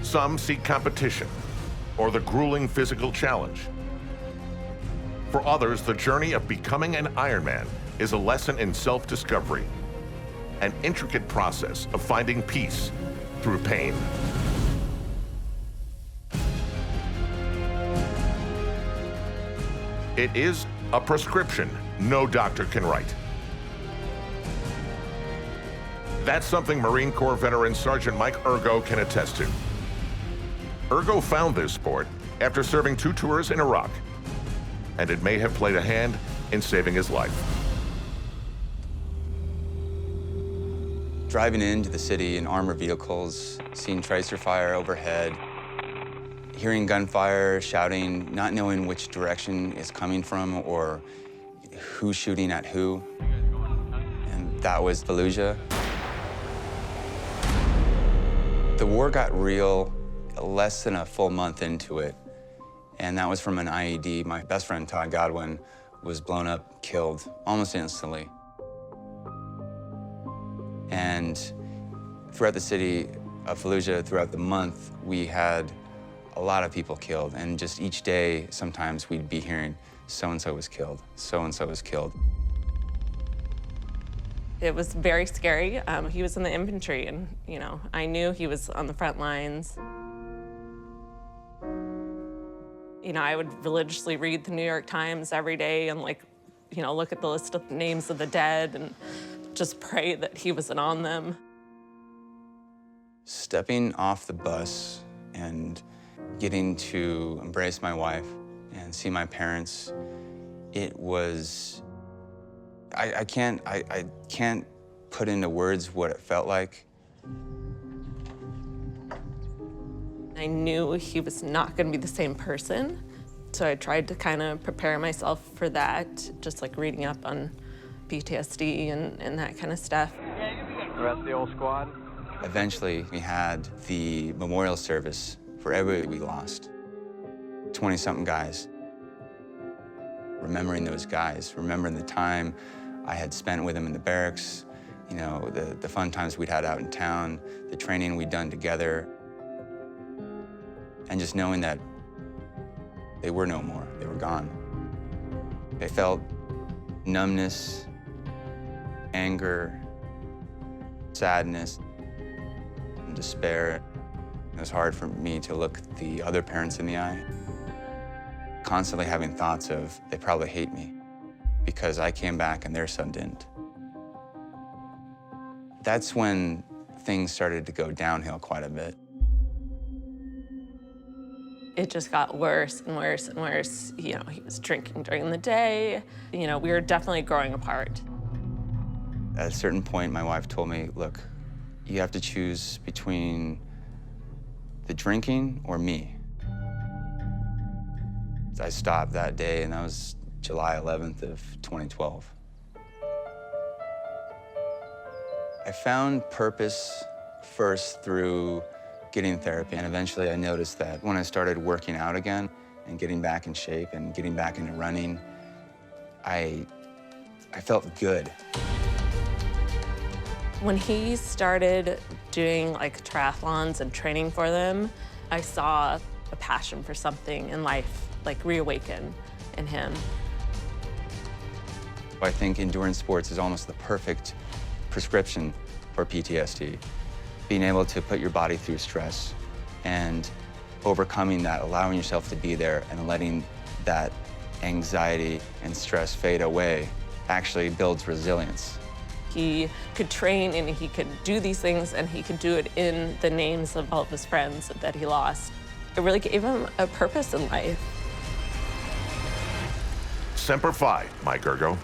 Some seek competition or the grueling physical challenge. For others, the journey of becoming an Ironman is a lesson in self-discovery, an intricate process of finding peace through pain. It is a prescription no doctor can write. That's something Marine Corps veteran Sergeant Mike Ergo can attest to. Ergo found this sport after serving 2 tours in Iraq, and it may have played a hand in saving his life. Driving into the city in armored vehicles, seeing tracer fire overhead, hearing gunfire, shouting, not knowing which direction is coming from or who's shooting at who. And that was Fallujah. The war got real less than a full month into it, and that was from an IED. My best friend, Todd Godwin, was blown up, killed almost instantly. And throughout the city of Fallujah, throughout the month, we had a lot of people killed, and just each day, sometimes we'd be hearing, so-and-so was killed, so-and-so was killed. It was very scary. He was in the infantry, and, I knew he was on the front lines. I would religiously read the New York Times every day and, look at the list of names of the dead and just pray that he wasn't on them. Stepping off the bus and getting to embrace my wife and see my parents, it was, I can't put into words what it felt like. I knew he was not going to be the same person, so I tried to kind of prepare myself for that, just like reading up on PTSD and that kind of stuff. The rest of the old squad? Eventually, we had the memorial service for everybody we lost. 20-something guys. Remembering those guys, remembering the time I had spent with them in the barracks, the fun times we'd had out in town, the training we'd done together, and just knowing that they were no more, they were gone. I felt numbness, anger, sadness, and despair. It was hard for me to look the other parents in the eye. Constantly having thoughts of, they probably hate me because I came back and their son didn't. That's when things started to go downhill quite a bit. It just got worse and worse and worse. He was drinking during the day. We were definitely growing apart. At a certain point, my wife told me, look, you have to choose between the drinking or me. I stopped that day, and that was July 11th of 2012. I found purpose first through getting therapy, and eventually I noticed that when I started working out again and getting back in shape and getting back into running, I felt good. When he started doing triathlons and training for them, I saw a passion for something in life reawaken in him. I think endurance sports is almost the perfect prescription for PTSD. Being able to put your body through stress and overcoming that, allowing yourself to be there and letting that anxiety and stress fade away actually builds resilience. He could train and he could do these things, and he could do it in the names of all of his friends that he lost. It really gave him a purpose in life. Semper Fi, Mike Ergo.